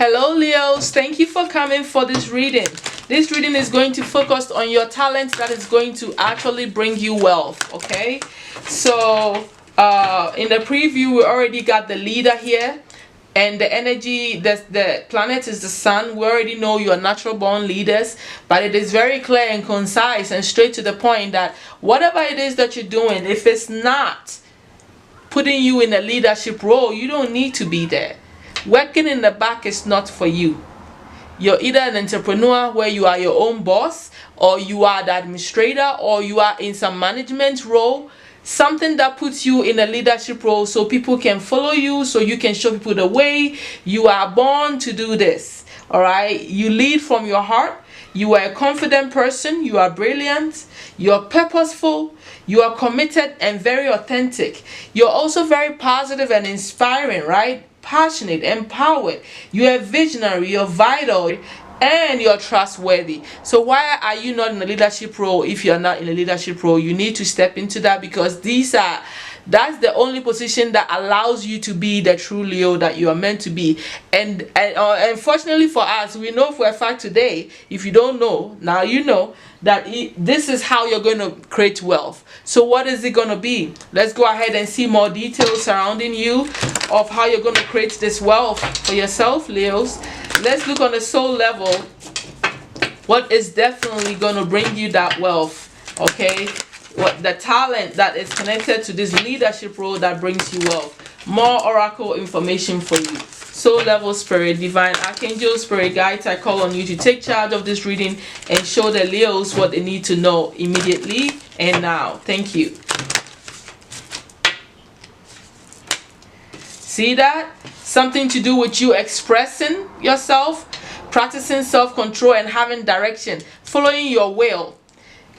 Hello Leos, thank you for coming for this reading. This reading is going to focus on your talent that is going to actually bring you wealth, okay? So in the preview we already got the leader here, and the energy, the planet is the sun. We already know you are natural born leaders, but it is very clear and concise and straight to the point that whatever it is that you're doing, if it's not putting you in a leadership role, you don't need to be there. Working in the back is not for you. You're either an entrepreneur where you are your own boss, or you are the administrator, or you are in some management role, something that puts you in a leadership role so people can follow you, so you can show people the way. You are born to do this. All right, you lead from your heart. You are a confident person. You are brilliant. You are purposeful. You are committed and very authentic. You're also very positive and inspiring, right? Passionate, empowered. You're a visionary. You're vital, and you're trustworthy. So why are you not in a leadership role? If you're not in a leadership role, you need to step into that, because that's the only position that allows you to be the true Leo that you are meant to be. And unfortunately for us, we know for a fact today, if you don't know, now you know, that this is how you're going to create wealth. So what is it going to be? Let's go ahead and see more details surrounding you of how you're going to create this wealth for yourself, Leos. Let's look on the soul level. What is definitely going to bring you that wealth? Okay, what the talent that is connected to this leadership role that brings you wealth. More oracle information for you. Soul level, spirit, divine archangel, spirit guides, I call on you to take charge of this reading and show the Leos what they need to know immediately and now. Thank you. See that? Something to do with you expressing yourself, practicing self-control, and having direction, following your will.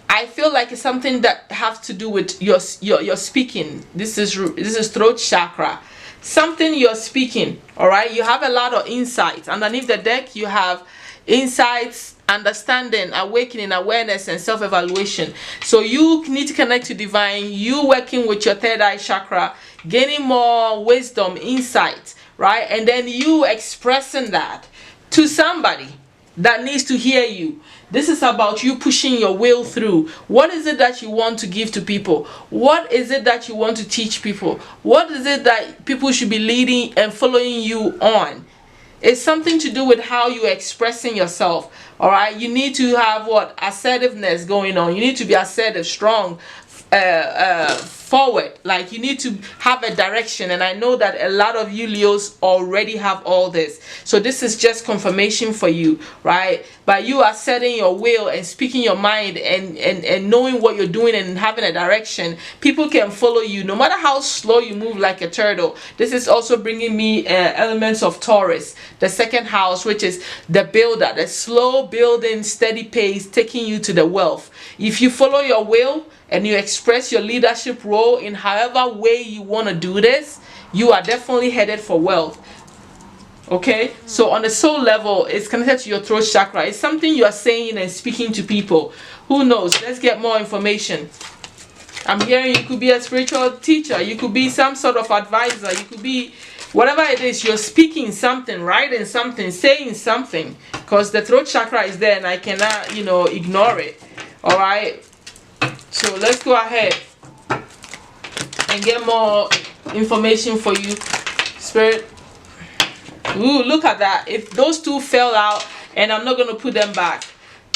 I feel like it's something that has to do with your speaking. This is throat chakra. Something you're speaking, all right? You have a lot of insights. Underneath the deck, you have insights, understanding, awakening, awareness, and self-evaluation. So you need to connect to divine. You working with your third eye chakra, gaining more wisdom, insight, right? And then you expressing that to somebody that needs to hear you. This is about you pushing your will through. What is it that you want to give to people? What is it that you want to teach people? What is it that people should be leading and following you on? It's something to do with how you're expressing yourself. All right, you need to have what assertiveness going on. You need to be assertive, strong, forward. Like, you need to have a direction, and I know that a lot of you Leos already have all this, so this is just confirmation for you, right? But you are setting your will and speaking your mind, and knowing what you're doing and having a direction. People can follow you no matter how slow you move like a turtle. This is also bringing me elements of Taurus, the second house, which is the builder, the slow building, steady pace, taking you to the wealth. If you follow your will and you express your leadership role in however way you want to do this, you are definitely headed for wealth. Okay, so on the soul level, it's connected to your throat chakra. It's something you are saying and speaking to people. Who knows? Let's get more information. I'm hearing you could be a spiritual teacher, you could be some sort of advisor, you could be whatever it is. You're speaking something, writing something, saying something, because the throat chakra is there and I cannot, ignore it. All right, so let's go ahead and get more information for you, spirit. Ooh, look at that. If those two fell out, and I'm not going to put them back,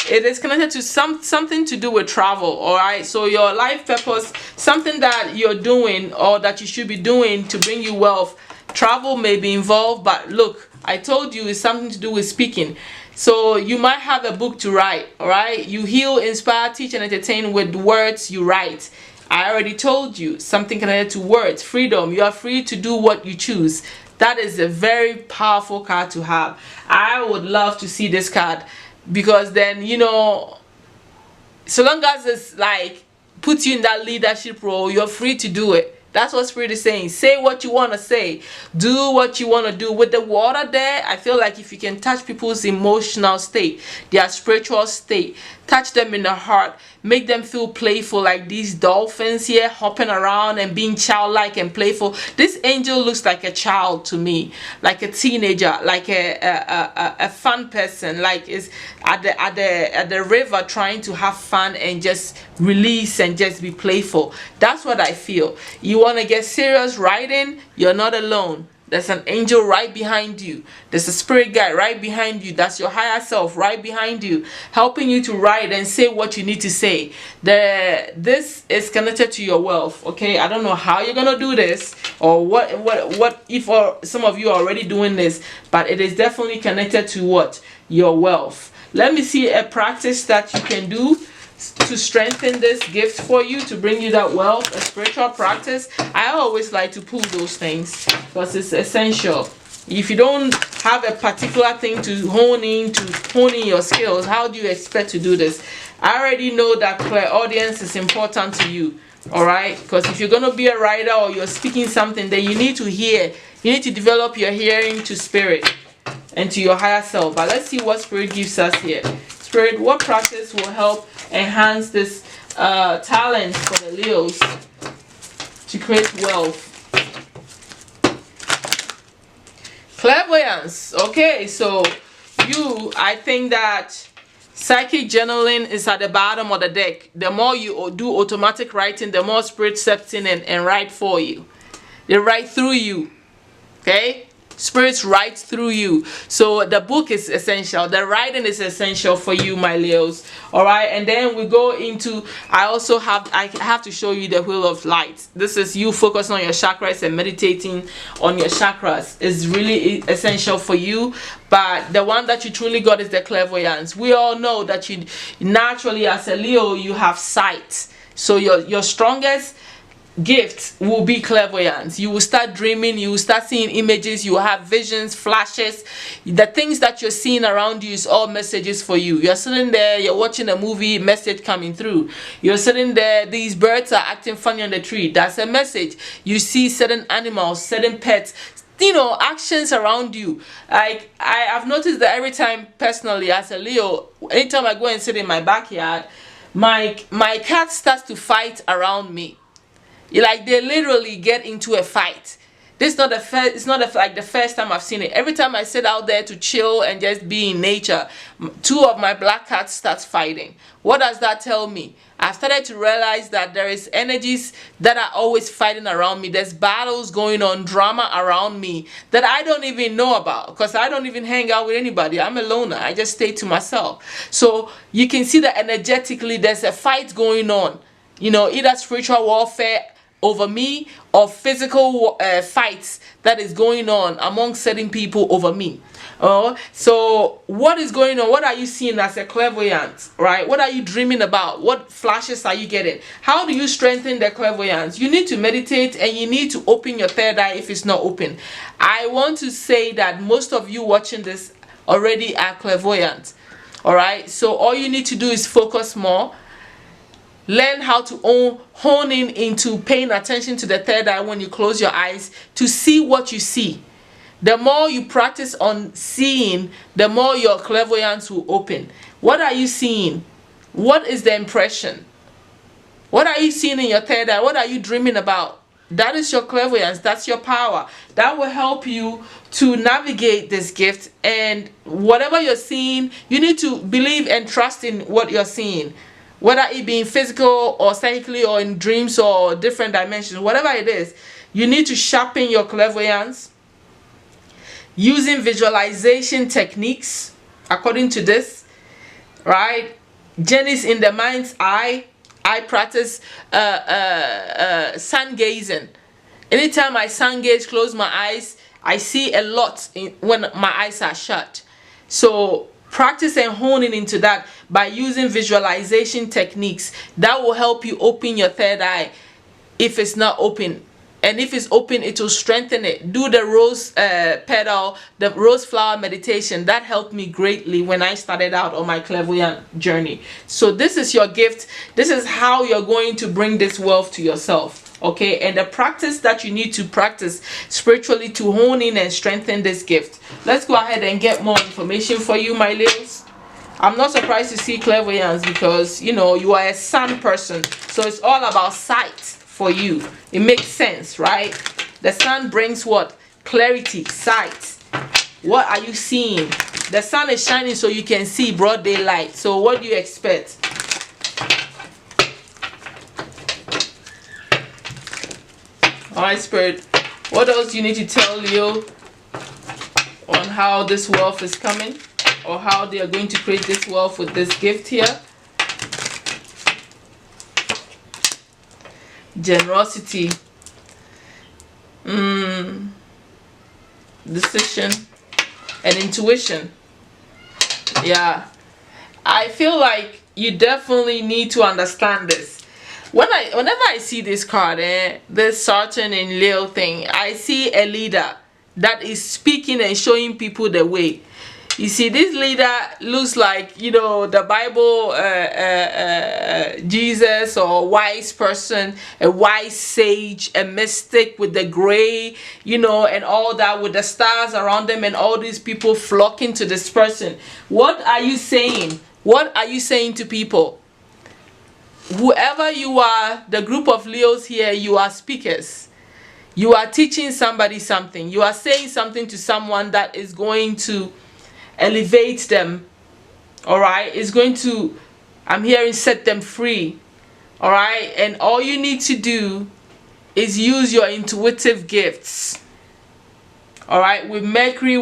it is connected to something to do with travel. All right, so your life purpose, something that you're doing or that you should be doing to bring you wealth. Travel may be involved, but look, I told you it's something to do with speaking. So you might have a book to write. All right, you heal, inspire, teach, and entertain with words you write. I already told you something connected to words. Freedom. You are free to do what you choose. That is a very powerful card to have. I would love to see this card, because then, so long as it's like puts you in that leadership role, you're free to do it. That's what Spirit is saying. Say what you want to say. Do what you want to do. With the water there, I feel like if you can touch people's emotional state, their spiritual state, touch them in the heart, make them feel playful like these dolphins here hopping around and being childlike and playful. This angel looks like a child to me, like a teenager, like a fun person, like is at the river trying to have fun and just release and just be playful. That's what I feel. You want to get serious writing, you're not alone. There's an angel right behind you. There's a spirit guide right behind you. That's your higher self right behind you, helping you to write and say what you need to say. This is connected to your wealth. Okay, I don't know how you're gonna do this, or what if some of you are already doing this, but it is definitely connected to what? Your wealth. Let me see a practice that you can do to strengthen this gift for you, to bring you that wealth, a spiritual practice. I always like to pull those things because it's essential. If you don't have a particular thing to hone in your skills, how do you expect to do this? I already know that clairaudience is important to you, all right? Because if you're going to be a writer or you're speaking something, then you need to hear. You need to develop your hearing to spirit and to your higher self. But let's see what Spirit gives us here. Spirit, what practice will help enhance this talent for the Leos to create wealth? Clairvoyance. Okay, so I think that psychic journaling is at the bottom of the deck. The more you do automatic writing, the more Spirit steps in and write for you. They write through you. Okay? Spirits write through you. So the book is essential. The writing is essential for you, my Leos. All right, and then we go into, I have to show you the wheel of light. This is you focusing on your chakras and meditating on your chakras is really essential for you. But the one that you truly got is the clairvoyance. We all know that you naturally, as a Leo, you have sight. So your strongest gift will be clairvoyance. You will start dreaming, you will start seeing images, you will have visions, flashes. The things that you're seeing around you is all messages for you. You're sitting there, you're watching a movie, message coming through. You're sitting there, these birds are acting funny on the tree. That's a message. You see certain animals, certain pets, actions around you. Like I've noticed that every time, personally as a Leo, anytime I go and sit in my backyard, my cat starts to fight around me. Like they literally get into a fight. This is not the first. It's not like the first time I've seen it. Every time I sit out there to chill and just be in nature, two of my black cats start fighting. What does that tell me? I've started to realize that there is energies that are always fighting around me. There's battles going on, drama around me that I don't even know about because I don't even hang out with anybody. I'm a loner. I just stay to myself. So you can see that energetically there's a fight going on. Either spiritual warfare over me or physical fights that is going on among certain people over me. So what is going on? What are you seeing as a clairvoyant, right? What are you dreaming about? What flashes are you getting? How do you strengthen the clairvoyance? You need to meditate and you need to open your third eye if it's not open. I want to say that most of you watching this already are clairvoyant, all right? So all you need to do is focus more. Learn how to hone in into paying attention to the third eye when you close your eyes to see what you see. The more you practice on seeing, the more your clairvoyance will open. What are you seeing? What is the impression? What are you seeing in your third eye? What are you dreaming about? That is your clairvoyance. That's your power. That will help you to navigate this gift. And whatever you're seeing, you need to believe and trust in what you're seeing. Whether it be in physical or psychically or in dreams or different dimensions, whatever it is, you need to sharpen your clairvoyance using visualization techniques according to this, right? Journeys in the mind's eye. I practice sun gazing. Anytime I sun gaze, close my eyes, I see a lot when my eyes are shut. So practice and honing into that by using visualization techniques. That will help you open your third eye if it's not open. And if it's open, it will strengthen it. Do the rose petal, the rose flower meditation. That helped me greatly when I started out on my clairvoyant journey. So this is your gift. This is how you're going to bring this wealth to yourself. okay, and the practice that you need to practice spiritually to hone in and strengthen this gift. Let's go ahead and get more information for you, my Leos. I'm not surprised to see clairvoyance because, you know, you are a sun person, so it's all about sight for you. It makes sense, right? The sun brings what? Clarity, sight. What are you seeing? The sun is shining so you can see broad daylight. So what do you expect? Alright, Spirit, what else do you need to tell Leo on how this wealth is coming, or how they are going to create this wealth with this gift here? Generosity, decision, and intuition. Yeah, I feel like you definitely need to understand this. Whenever I see this card, this Saturn and Leo thing, I see a leader that is speaking and showing people the way. You see, this leader looks like, you know, the Bible, Jesus, or a wise person, a wise sage, a mystic with the gray, you know, and all that, with the stars around them and all these people flocking to this person. What are you saying? What are you saying to people? Whoever you are, the group of Leos here, you are speakers. You are teaching somebody something. You are saying something to someone that is going to elevate them. Alright? It's going to, I'm hearing, set them free. Alright? And all you need to do is use your intuitive gifts. Alright, with Mercury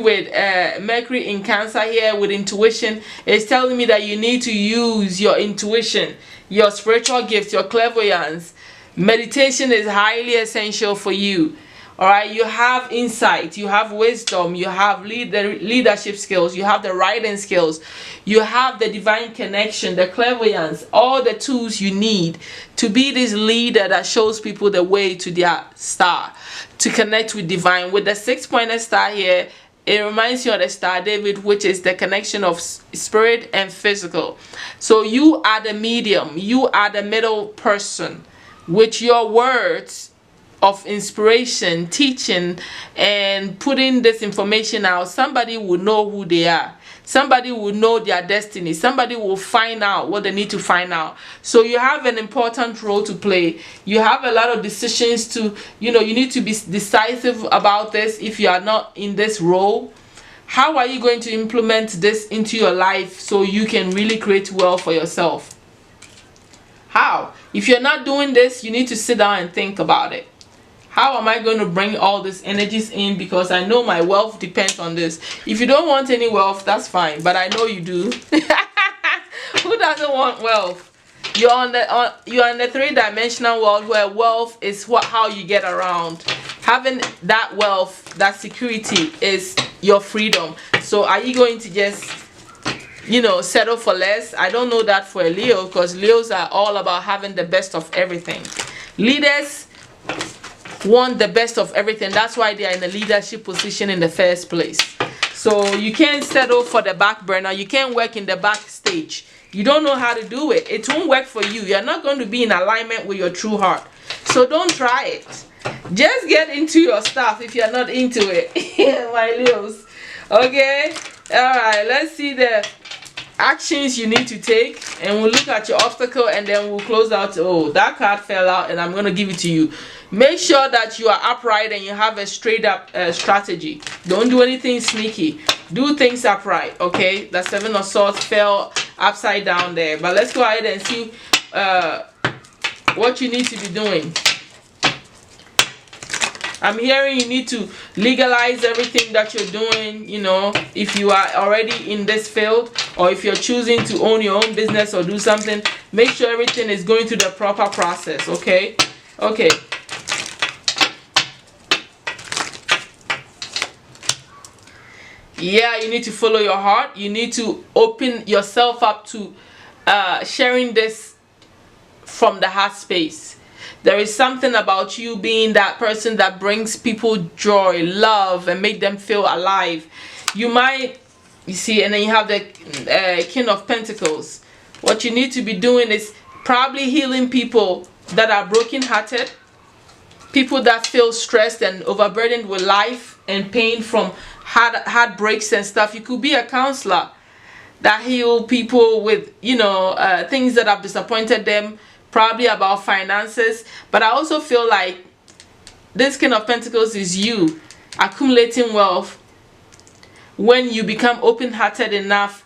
in Cancer here with intuition, it's telling me that you need to use your intuition, your spiritual gifts, your clairvoyance. Meditation is highly essential for you. Alright, you have insight, you have wisdom, you have leadership skills, you have the writing skills, you have the divine connection, the clairvoyance, all the tools you need to be this leader that shows people the way to their star, to connect with divine. With the 6-pointed star here, it reminds you of the Star David, which is the connection of spirit and physical. So you are the medium, you are the middle person. With your words of inspiration, teaching, and putting this information out, somebody will know who they are. Somebody will know their destiny. Somebody will find out what they need to find out. So you have an important role to play. You have a lot of decisions to, you know, you need to be decisive about this if you are not in this role. How are you going to implement this into your life so you can really create wealth for yourself? How? If you're not doing this, you need to sit down and think about it. How am I going to bring all these energies in? Because I know my wealth depends on this. If you don't want any wealth, that's fine. But I know you do. Who doesn't want wealth? You're on the three-dimensional world where wealth is how you get around. Having that wealth, that security is your freedom. So are you going to just, you know, settle for less? I don't know that for a Leo, because Leos are all about having the best of everything. Leaders want the best of everything. That's why they are in a leadership position in the first place. So you can't settle for the back burner. You can't work in the backstage. You don't know how to do it. It won't work for you. You're not going to be in alignment with your true heart. So don't try it. Just get into your stuff if you're not into it. My Leos. Okay? Alright, let's see the actions you need to take, and we'll look at your obstacle, and then we'll close out. Oh, that card fell out, and I'm going to give it to you. Make sure that you are upright and you have a straight up strategy. Don't do anything sneaky. Do things upright, okay? The 7 of Swords fell upside down there. But let's go ahead and see what you need to be doing. I'm hearing you need to legalize everything that you're doing, you know, if you are already in this field, or if you're choosing to own your own business or do something, make sure everything is going through the proper process, okay? Okay. Yeah, you need to follow your heart. You need to open yourself up to sharing this from the heart space. There is something about you being that person that brings people joy, love, and make them feel alive. You might, you see, and then you have the King of Pentacles. What you need to be doing is probably healing people that are brokenhearted. people that feel stressed and overburdened with life and pain from heartbreaks and stuff. You could be a counselor that heal people with, things that have disappointed them, probably about finances. But I also feel like this King of Pentacles is you accumulating wealth when you become open-hearted enough,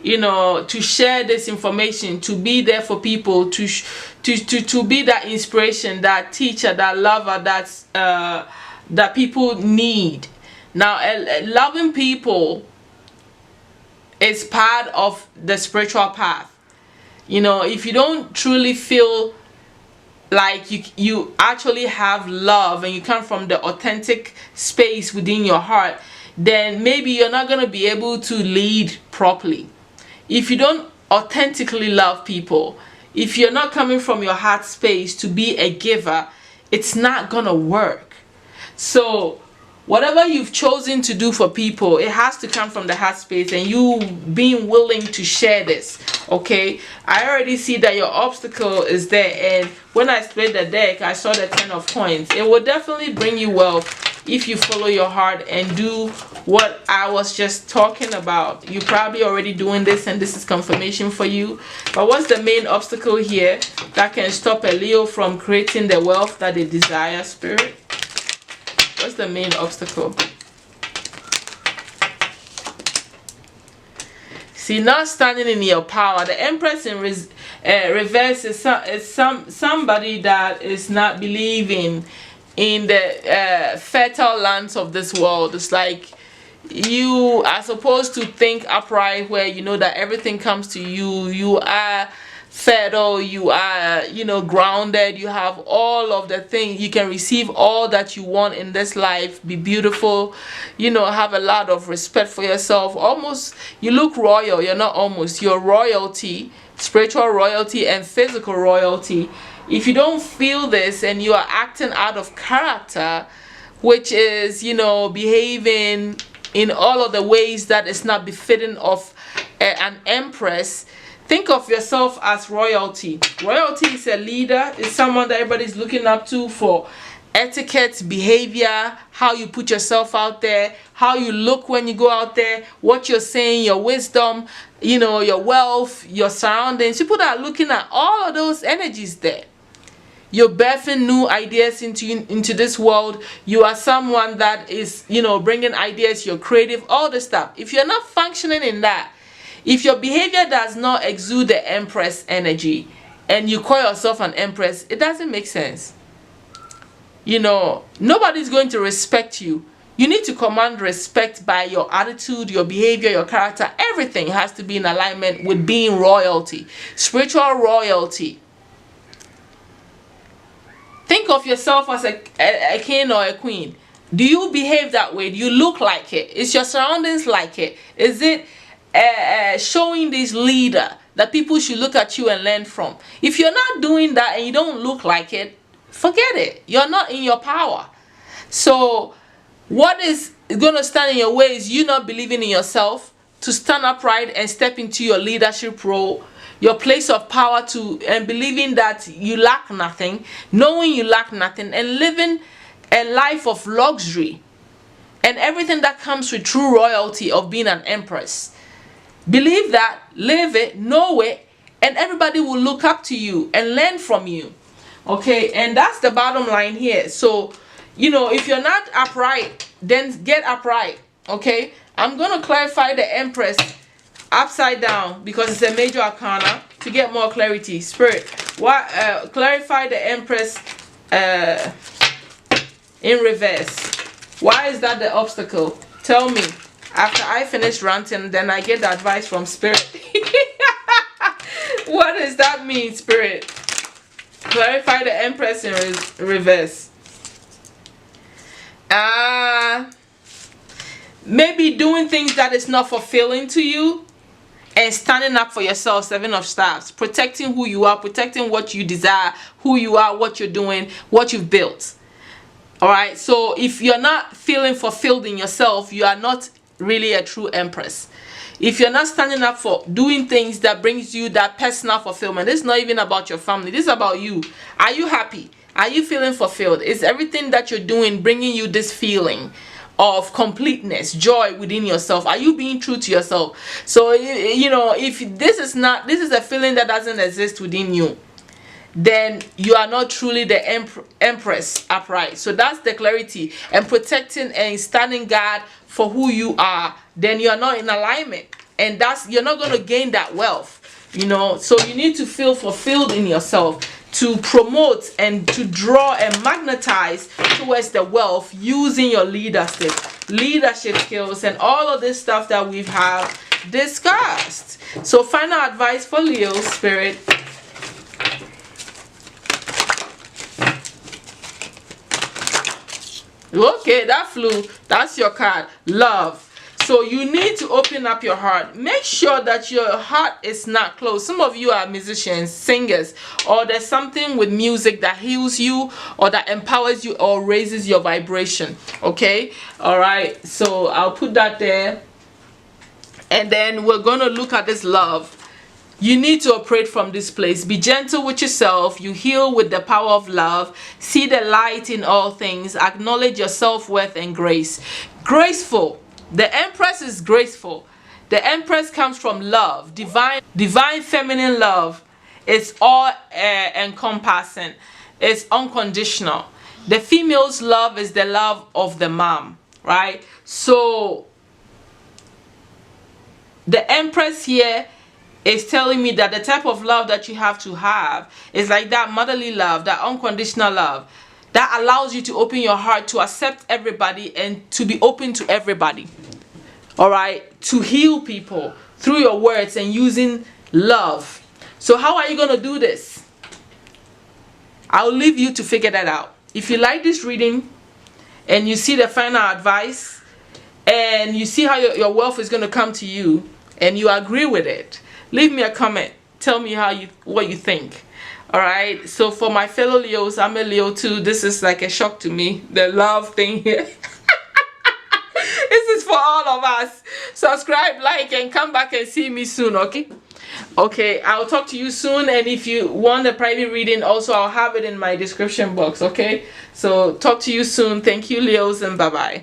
to share this information, to be there for people, to be that inspiration, that teacher, that lover, that people need. Now, loving people is part of the spiritual path. If you don't truly feel like you actually have love and you come from the authentic space within your heart, then maybe you're not going to be able to lead properly. If you don't authentically love people, if you're not coming from your heart space to be a giver, it's not going to work. So whatever you've chosen to do for people, it has to come from the heart space and you being willing to share this. Okay, I already see that your obstacle is there, and when I split the deck, I saw the 10 of coins. It will definitely bring you wealth if you follow your heart and do what I was just talking about. You're probably already doing this, and this is confirmation for you. But what's the main obstacle here that can stop a Leo from creating the wealth that they desire, Spirit? What's the main obstacle? See, not standing in your power. The Empress in reverse is somebody that is not believing in the fertile lands of this world. It's like you are supposed to think upright, where you know that everything comes to you. You are fertile, you are, grounded, you have all of the things, you can receive all that you want in this life, be beautiful, have a lot of respect for yourself. Almost, you look royal. You're not almost, you're royalty, spiritual royalty and physical royalty. If you don't feel this and you are acting out of character, which is, behaving in all of the ways that is not befitting of an empress, think of yourself as royalty. Royalty is a leader, is someone that everybody's looking up to for etiquette, behavior, how you put yourself out there, how you look when you go out there, what you're saying, your wisdom, your wealth, your surroundings. People that are looking at all of those energies there. You're birthing new ideas into this world. You are someone that is, bringing ideas, you're creative, all this stuff. If you're not functioning in that, if your behavior does not exude the Empress energy and you call yourself an Empress, it doesn't make sense. Nobody's going to respect you. You need to command respect by your attitude, your behavior, your character. Everything has to be in alignment with being royalty, spiritual royalty. Think of yourself as a king or a queen. Do you behave that way? Do you look like it? Is your surroundings like it? Is it showing this leader that people should look at you and learn from? If you're not doing that and you don't look like it, forget it. You're not in your power. So what is going to stand in your way is you not believing in yourself to stand upright and step into your leadership role, your place of power, and believing that you lack nothing, knowing you lack nothing, and living a life of luxury and everything that comes with true royalty of being an empress. Believe that, live it, know it, and everybody will look up to you and learn from you. Okay, and that's the bottom line here. So, if you're not upright, then get upright. Okay, I'm going to clarify the Empress upside down because it's a major arcana to get more clarity. Spirit, clarify the Empress in reverse. Why is that the obstacle? Tell me. After I finish ranting, then I get the advice from Spirit. What does that mean, Spirit? Clarify the Empress in reverse. Maybe doing things that is not fulfilling to you and standing up for yourself. 7 of Staves. Protecting who you are, protecting what you desire, who you are, what you're doing, what you've built. Alright, so if you're not feeling fulfilled in yourself, you are not really a true Empress. If you're not standing up for doing things that brings you that personal fulfillment, this is not even about your family, this is about you. Are you happy? Are you feeling fulfilled? Is everything that you're doing bringing you this feeling of completeness, joy within yourself? Are you being true to yourself? So you know, if this is a feeling that doesn't exist within you, then you are not truly the empress upright. So that's the clarity, and protecting and standing guard for who you are. Then you are not in alignment, and that's, you're not going to gain that wealth, you know. So you need to feel fulfilled in yourself to promote and to draw and magnetize towards the wealth, using your leadership skills and all of this stuff that we have discussed. So final advice for Leo spirit. Okay, that flew. That's your card. Love. So you need to open up your heart. Make sure that your heart is not closed. Some of you are musicians, singers, or there's something with music that heals you or that empowers you or raises your vibration. Okay? All right. So I'll put that there. And then we're going to look at this love. You need to operate from this place. Be gentle with yourself. You heal with the power of love. See the light in all things. Acknowledge your self-worth and grace. Graceful. The Empress is graceful. The Empress comes from love. Divine feminine love. It's all encompassing. It's unconditional. The female's love is the love of the mom, right? So the Empress here is telling me that the type of love that you have to have is like that motherly love, that unconditional love that allows you to open your heart to accept everybody and to be open to everybody. All right, to heal people through your words and using love. So how are you going to do this? I'll leave you to figure that out. If you like this reading and you see the final advice and you see how your wealth is going to come to you and you agree with it, leave me a comment. Tell me what you think. All right. So for my fellow Leos, I'm a Leo too. This is like a shock to me. The love thing here. This is for all of us. Subscribe, like, and come back and see me soon. Okay. Okay. I'll talk to you soon. And if you want a private reading, also I'll have it in my description box. Okay. So talk to you soon. Thank you, Leos, and bye bye.